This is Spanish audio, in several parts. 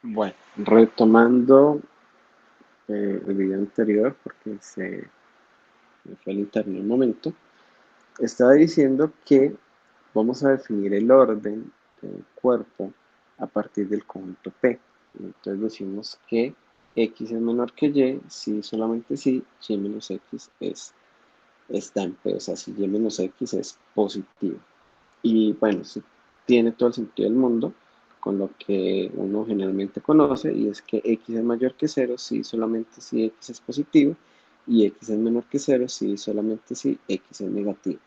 Bueno, retomando el video anterior, porque se me fue el internet un momento, estaba diciendo que vamos a definir el orden del cuerpo a partir del conjunto P. Entonces decimos que X es menor que Y, si solamente si Y menos X está en P, o sea, si Y menos X es positivo. Y bueno, sí, tiene todo el sentido del mundo con lo que uno generalmente conoce, y es que x es mayor que cero si solamente si x es positivo, y x es menor que cero si solamente si x es negativo.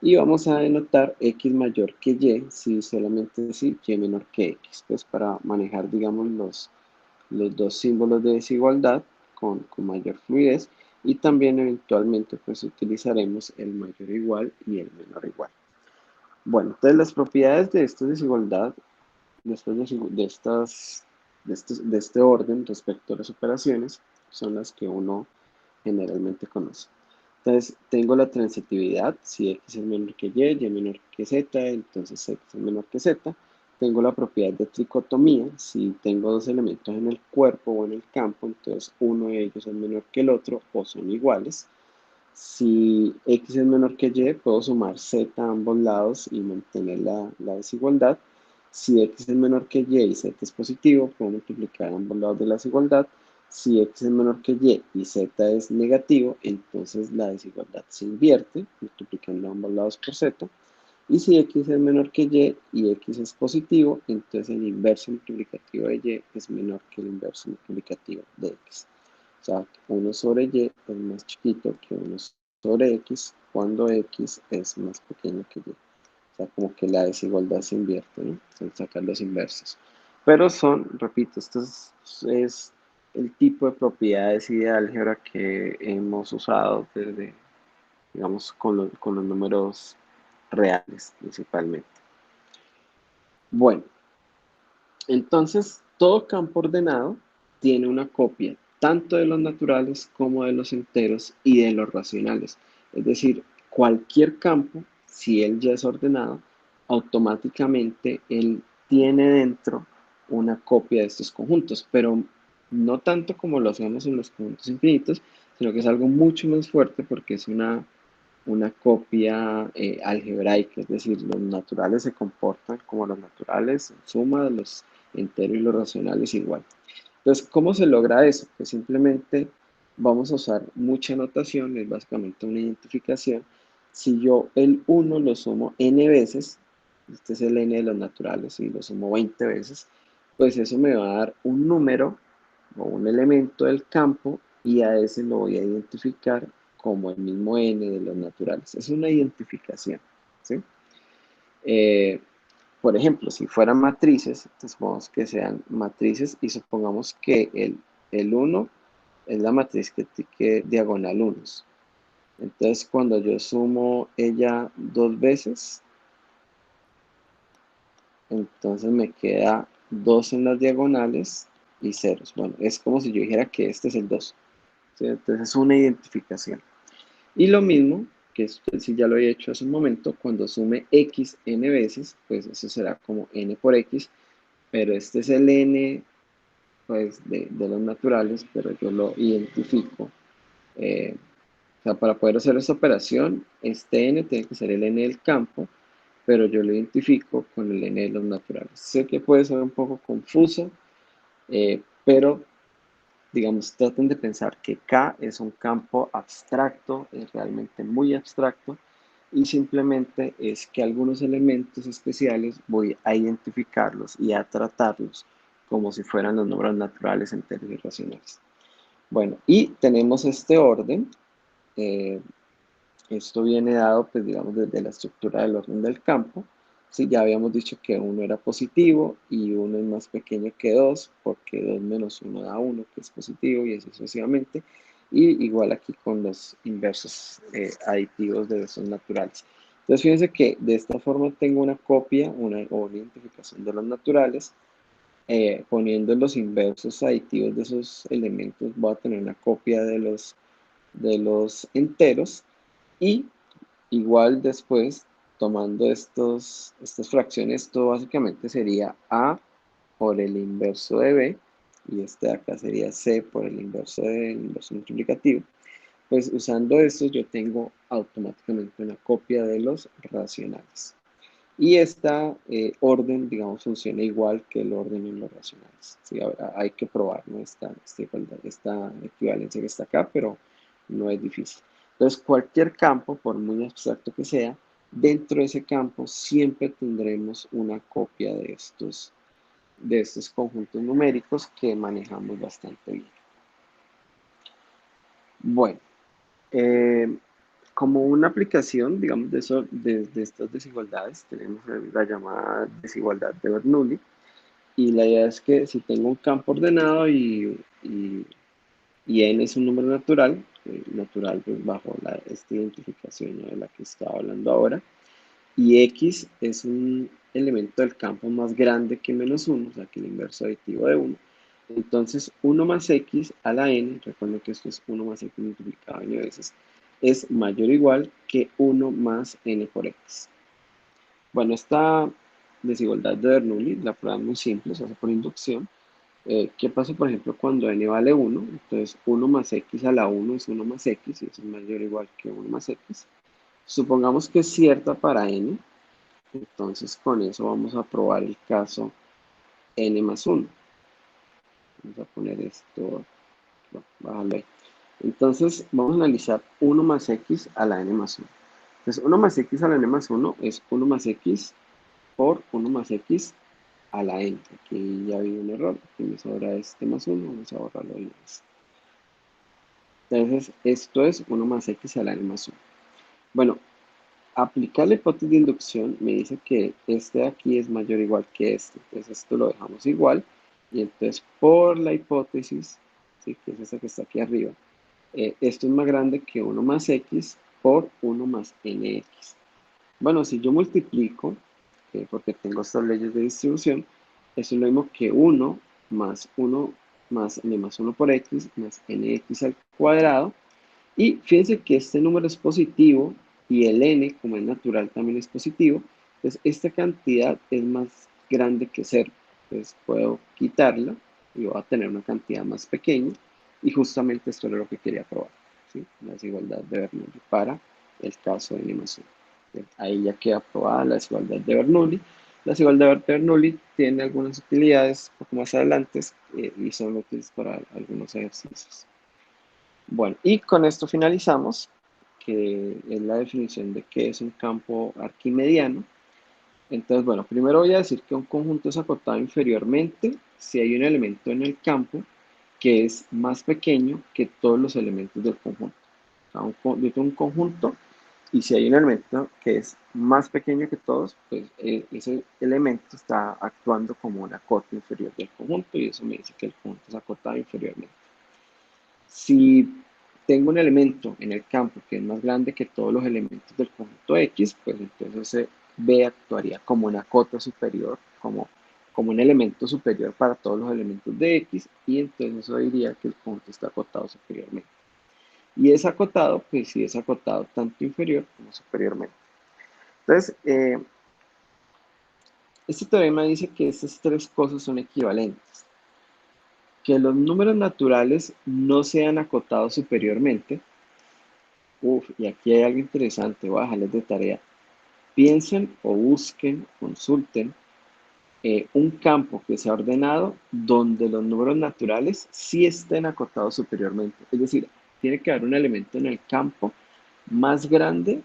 Y vamos a denotar x mayor que y si solamente si y menor que x, pues para manejar, digamos, los dos símbolos de desigualdad con mayor fluidez, y también eventualmente pues utilizaremos el mayor igual y el menor igual. Bueno, entonces las propiedades de esta desigualdad, después de este orden respecto a las operaciones, son las que uno generalmente conoce. Entonces, tengo la transitividad, si x es menor que y menor que z, entonces x es menor que z. Tengo la propiedad de tricotomía, si tengo dos elementos en el cuerpo o en el campo, entonces uno de ellos es menor que el otro o son iguales. Si x es menor que y, puedo sumar z a ambos lados y mantener la desigualdad. Si x es menor que y z es positivo, puedo multiplicar ambos lados de la desigualdad. Si x es menor que y z es negativo, entonces la desigualdad se invierte, multiplicando ambos lados por z. Y si x es menor que y x es positivo, entonces el inverso multiplicativo de y es menor que el inverso multiplicativo de x. O sea, 1 sobre y es más chiquito que 1 sobre x cuando x es más pequeño que y. O sea, como que la desigualdad se invierte, ¿no? Al sacar los inversos. Pero son, repito, es el tipo de propiedades y de álgebra que hemos usado desde, digamos, con los números reales principalmente. Bueno, entonces todo campo ordenado tiene una copia tanto de los naturales como de los enteros y de los racionales. Es decir, cualquier campo, si él ya es ordenado, automáticamente él tiene dentro una copia de estos conjuntos, pero no tanto como lo hacemos en los conjuntos infinitos, sino que es algo mucho más fuerte porque es una copia algebraica, es decir, los naturales se comportan como los naturales, en suma de los enteros y los racionales igual. Entonces, ¿cómo se logra eso? Pues simplemente vamos a usar mucha notación, es básicamente una identificación. Si yo el uno lo sumo n veces, este es el n de los naturales, y lo sumo 20 veces, pues eso me va a dar un número o un elemento del campo, y a ese lo voy a identificar como el mismo n de los naturales. Es una identificación, ¿sí? Eh, por ejemplo, si fueran matrices, entonces supongamos que sean matrices y supongamos que el 1 es la matriz que diagonal unos. Entonces, cuando yo sumo ella dos veces, entonces me queda 2 en las diagonales y ceros. Bueno, es como si yo dijera que este es el 2, ¿sí? Entonces es una identificación. Y lo mismo, que esto sí ya lo he hecho hace un momento, cuando sume x n veces, pues eso será como n por x, pero este es el n pues, de los naturales, pero yo lo identifico. O sea, para poder hacer esta operación, este n tiene que ser el n del campo, pero yo lo identifico con el n de los naturales. Sé que puede ser un poco confuso, pero digamos, traten de pensar que K es un campo abstracto, es realmente muy abstracto, y simplemente es que algunos elementos especiales voy a identificarlos y a tratarlos como si fueran los números naturales, enteros y racionales. Bueno, y tenemos este orden. eh, Esto viene dado, pues digamos, desde la estructura del orden del campo. Sí, ya habíamos dicho que uno era positivo y uno es más pequeño que 2, porque 2 menos 1 da 1, que es positivo, y así sucesivamente. Y igual aquí con los inversos aditivos de esos naturales. Entonces, fíjense que de esta forma tengo una copia, o una identificación de los naturales. Poniendo los inversos aditivos de esos elementos, voy a tener una copia de los enteros. Y igual después, tomando estas fracciones, esto básicamente sería A por el inverso de B, y este de acá sería C por el inverso de el inverso multiplicativo. Pues usando esto yo tengo automáticamente una copia de los racionales. Y esta orden, digamos, funciona igual que el orden en los racionales. ¿Sí? Ahora hay que probar, ¿no? esta equivalencia que está acá, pero no es difícil. Entonces, cualquier campo, por muy abstracto que sea, dentro de ese campo siempre tendremos una copia de estos conjuntos numéricos que manejamos bastante bien. Bueno, eh, como una aplicación, digamos, de estas desigualdades, tenemos la llamada desigualdad de Bernoulli. Y la idea es que si tengo un campo ordenado y n es un número natural, natural pues bajo esta identificación, ¿no?, de la que estaba hablando ahora, y x es un elemento del campo más grande que menos 1, o sea que el inverso aditivo de 1, entonces 1 más x a la n, recuerden que esto es 1 más x multiplicado n veces, es mayor o igual que 1 más n por x. Bueno, esta desigualdad de Bernoulli la prueba muy simple, se hace por inducción. ¿Qué pasa, por ejemplo, cuando n vale 1? Entonces 1 más x a la 1 es 1 más x, y eso es mayor o igual que 1 más x. Supongamos que es cierta para n, entonces con eso vamos a probar el caso n más 1. Vamos a poner esto, bueno, bájalo ahí. Entonces vamos a analizar 1 más x a la n más 1. Entonces 1 más x a la n más 1 es 1 más x por 1 más x a la n. Aquí ya había un error, aquí me sobra este más 1, vamos a borrarlo de una vez. Entonces, esto es 1 más x a la n más 1. Bueno, aplicar la hipótesis de inducción me dice que este de aquí es mayor o igual que este. Entonces, esto lo dejamos igual. Y entonces, por la hipótesis, ¿sí?, que es esta que está aquí arriba, esto es más grande que 1 más x por 1 más nx. Bueno, si yo multiplico, porque tengo estas leyes de distribución, eso es lo mismo que 1 más 1 más n más 1 por x más nx al cuadrado. Y fíjense que este número es positivo y el n, como es natural, también es positivo. Entonces, esta cantidad es más grande que 0. Entonces, puedo quitarla y voy a tener una cantidad más pequeña. Y justamente esto era lo que quería probar, ¿sí? La desigualdad de Bernoulli para el caso de n más 1. Ahí ya queda probada la desigualdad de Bernoulli. La desigualdad de Bernoulli tiene algunas utilidades un poco más adelante y son útiles para algunos ejercicios. Bueno, y con esto finalizamos, que es la definición de qué es un campo arquimediano. Entonces, bueno, primero voy a decir que un conjunto es acotado inferiormente si hay un elemento en el campo que es más pequeño que todos los elementos del conjunto. O sea, yo tengo un conjunto y si hay un elemento que es más pequeño que todos, pues ese elemento está actuando como una cota inferior del conjunto y eso me dice que el conjunto es acotado inferiormente. Si tengo un elemento en el campo que es más grande que todos los elementos del conjunto X, pues entonces B actuaría como una cota superior, como un elemento superior para todos los elementos de X, y entonces eso diría que el conjunto está acotado superiormente. Y es acotado, pues sí es acotado tanto inferior como superiormente. Entonces, este teorema dice que estas tres cosas son equivalentes. Que los números naturales no sean acotados superiormente. Y aquí hay algo interesante, voy a dejarles de tarea. Piensen o busquen, consulten un campo que sea ordenado donde los números naturales sí estén acotados superiormente. Es decir, tiene que haber un elemento en el campo más grande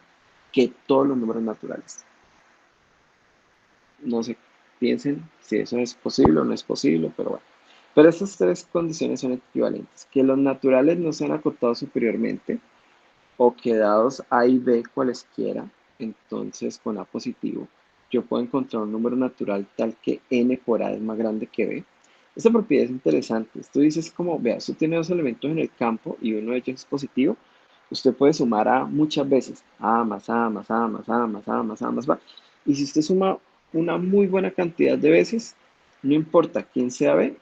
que todos los números naturales. No sé, piensen si eso es posible o no es posible, pero bueno. Pero estas tres condiciones son equivalentes. Que los naturales no sean acotados superiormente, o que dados A y B cualesquiera, entonces con A positivo, yo puedo encontrar un número natural tal que n por A es más grande que B. Esta propiedad es interesante. Esto dice es como, vea, usted tiene dos elementos en el campo y uno de ellos es positivo. Usted puede sumar A muchas veces. A más A más A más A más A más A más A. Y si usted suma una muy buena cantidad de veces, no importa quién sea B,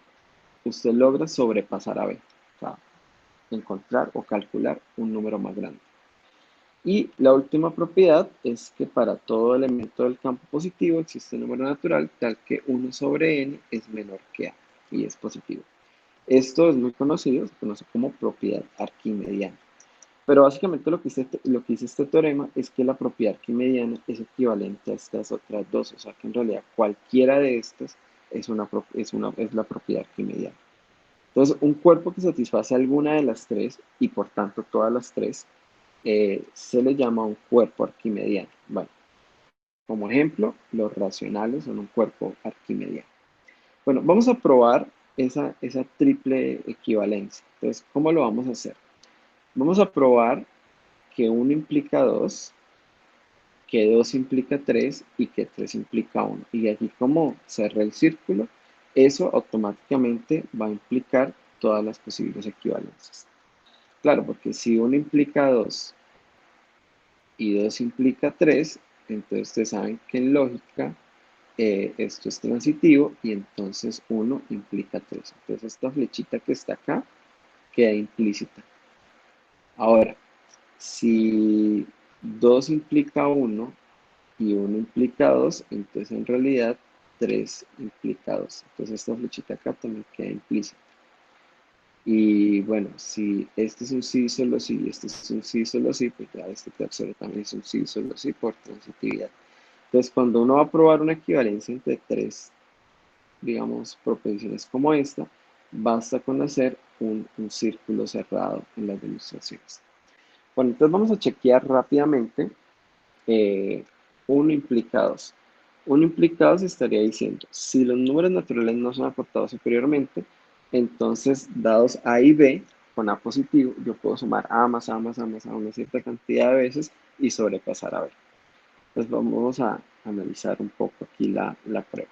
usted logra sobrepasar a B. O sea, encontrar o calcular un número más grande. Y la última propiedad es que para todo elemento del campo positivo existe un número natural tal que 1 sobre n es menor que a y es positivo. Esto es muy conocido, se conoce como propiedad arquimediana. Pero básicamente lo que dice este teorema es que la propiedad arquimediana es equivalente a estas otras dos, o sea que en realidad cualquiera de estas es la propiedad arquimediana. Entonces, un cuerpo que satisface alguna de las tres y por tanto todas las tres, se le llama un cuerpo arquimediano. Bueno, como ejemplo, los racionales son un cuerpo arquimediano. Bueno, vamos a probar esa triple equivalencia. Entonces, ¿cómo lo vamos a hacer? Vamos a probar que 1 implica 2, que 2 implica 3 y que 3 implica 1. Y aquí como cerré el círculo, eso automáticamente va a implicar todas las posibles equivalencias. Claro, porque si 1 implica 2 y 2 implica 3, entonces ustedes saben que en lógica esto es transitivo y entonces 1 implica 3. Entonces esta flechita que está acá queda implícita. Ahora, si 2 implica 1 y 1 implica 2, entonces en realidad 3 implica 2. Entonces esta flechita acá también queda implícita. Y bueno, si este es un sí, solo sí, y este es un sí, solo sí, pues ya este tercero también es un sí, solo sí por transitividad. Entonces cuando uno va a probar una equivalencia entre tres, digamos, proposiciones como esta, basta con hacer un círculo cerrado en las demostraciones. Bueno, entonces vamos a chequear rápidamente 1 implica 2. 1 implica 2 estaría diciendo, si los números naturales no son acortados superiormente, entonces dados A y B con A positivo, yo puedo sumar A más A más A más A una cierta cantidad de veces y sobrepasar a B. Entonces vamos a analizar un poco aquí la prueba.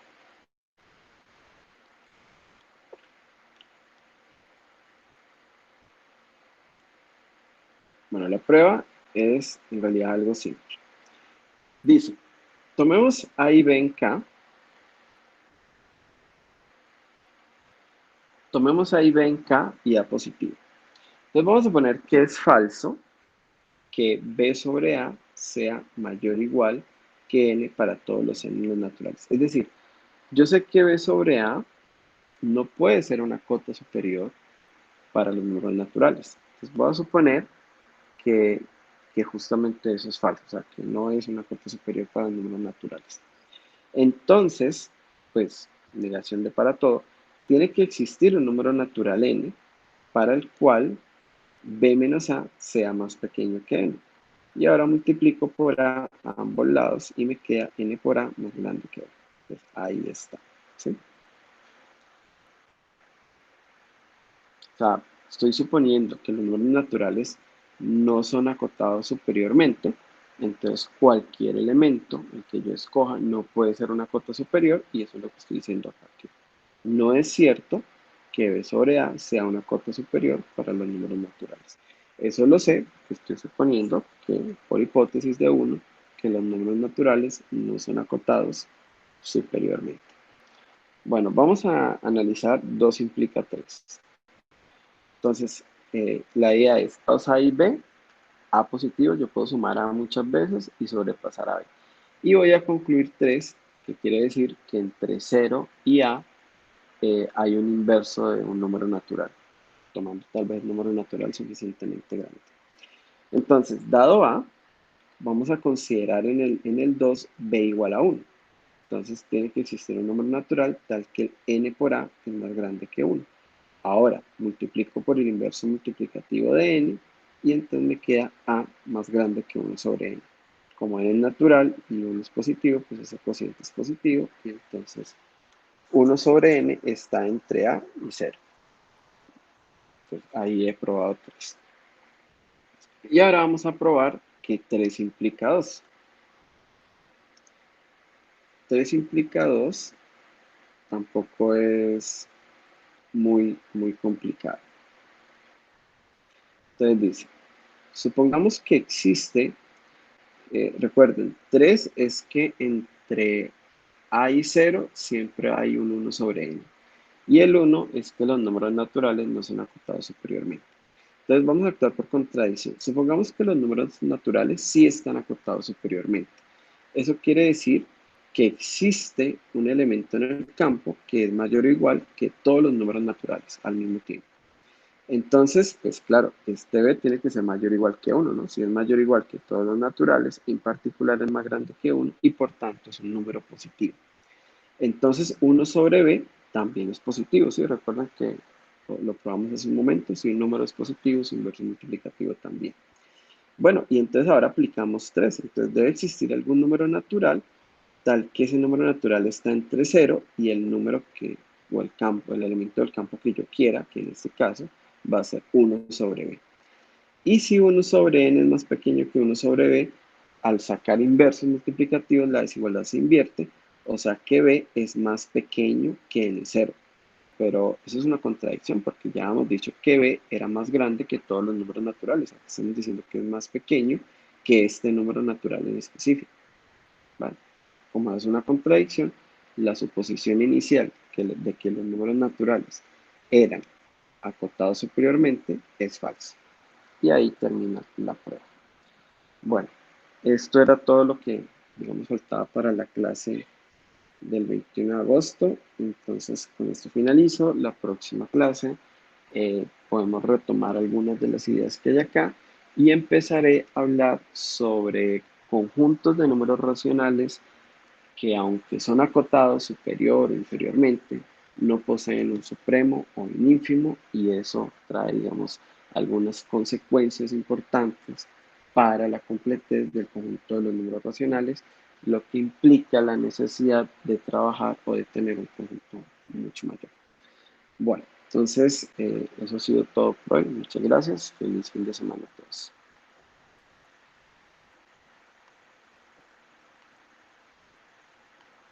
Bueno, la prueba es en realidad algo simple. Dice, tomemos A y B en K. Tomemos A y B en K y A positivo. Entonces vamos a poner que es falso que B sobre A sea mayor o igual que N para todos los n naturales. Es decir, yo sé que B sobre A no puede ser una cota superior para los números naturales. Entonces voy a suponer que, que justamente eso es falso, o sea, que no es una cota superior para los números naturales. Entonces, pues, negación de para todo, tiene que existir un número natural n para el cual B menos A sea más pequeño que N. Y ahora multiplico por A ambos lados y me queda N por A más grande que A. Entonces, ahí está. ¿Sí? O sea, estoy suponiendo que los números naturales no son acotados superiormente, entonces cualquier elemento, el que yo escoja, no puede ser una cota superior, y eso es lo que estoy diciendo acá. Que no es cierto que B sobre A sea una cota superior para los números naturales. Eso lo sé, que estoy suponiendo que por hipótesis de uno, que los números naturales no son acotados superiormente. Bueno, vamos a analizar 2 implica 3. Entonces, la idea es, dados A y B, A positivo, yo puedo sumar A muchas veces y sobrepasar a B. Y voy a concluir 3, que quiere decir que entre 0 y A hay un inverso de un número natural, tomando tal vez el número natural suficientemente grande. Entonces, dado A, vamos a considerar en el 2 B igual a 1. Entonces, tiene que existir un número natural tal que el n por A es más grande que 1. Ahora, multiplico por el inverso multiplicativo de n y entonces me queda A más grande que 1 sobre n. Como n es natural y 1 es positivo, pues ese cociente es positivo y entonces 1 sobre n está entre A y 0. Entonces, ahí he probado 3. Y ahora vamos a probar que 3 implica 2. 3 implica 2 tampoco es muy complicado. Entonces dice, supongamos que existe, recuerden, 3 es que entre A y 0 siempre hay un 1 sobre n. Y el 1 es que los números naturales no son acotados superiormente. Entonces vamos a actuar por contradicción. Supongamos que los números naturales sí están acotados superiormente. Eso quiere decir que existe un elemento en el campo que es mayor o igual que todos los números naturales al mismo tiempo. Entonces, pues claro, este b tiene que ser mayor o igual que 1, ¿no? Si es mayor o igual que todos los naturales, en particular es más grande que 1 y por tanto es un número positivo. Entonces, 1 sobre b también es positivo, ¿sí? Recuerden que lo probamos hace un momento, si un número es positivo, su inverso multiplicativo también. Bueno, y entonces ahora aplicamos 3. Entonces debe existir algún número natural tal que ese número natural está entre 0 y el número que, o el campo, el elemento del campo que yo quiera, que en este caso va a ser 1 sobre b. Y si 1 sobre n es más pequeño que 1 sobre b, al sacar inversos multiplicativos la desigualdad se invierte, o sea que b es más pequeño que n0. Pero eso es una contradicción porque ya hemos dicho que b era más grande que todos los números naturales. Aquí estamos diciendo que es más pequeño que este número natural en específico. ¿Vale? Como es una contradicción, la suposición inicial de que los números naturales eran acotados superiormente es falsa. Y ahí termina la prueba. Bueno, esto era todo lo que, digamos, faltaba para la clase del 21 de agosto. Entonces, con esto finalizo. La próxima clase podemos retomar algunas de las ideas que hay acá y empezaré a hablar sobre conjuntos de números racionales que, aunque son acotados superior o inferiormente, no poseen un supremo o un ínfimo, y eso trae, digamos, algunas consecuencias importantes para la completez del conjunto de los números racionales, lo que implica la necesidad de trabajar o de tener un conjunto mucho mayor. Bueno, entonces eso ha sido todo por hoy. Muchas gracias. Feliz fin de semana a todos.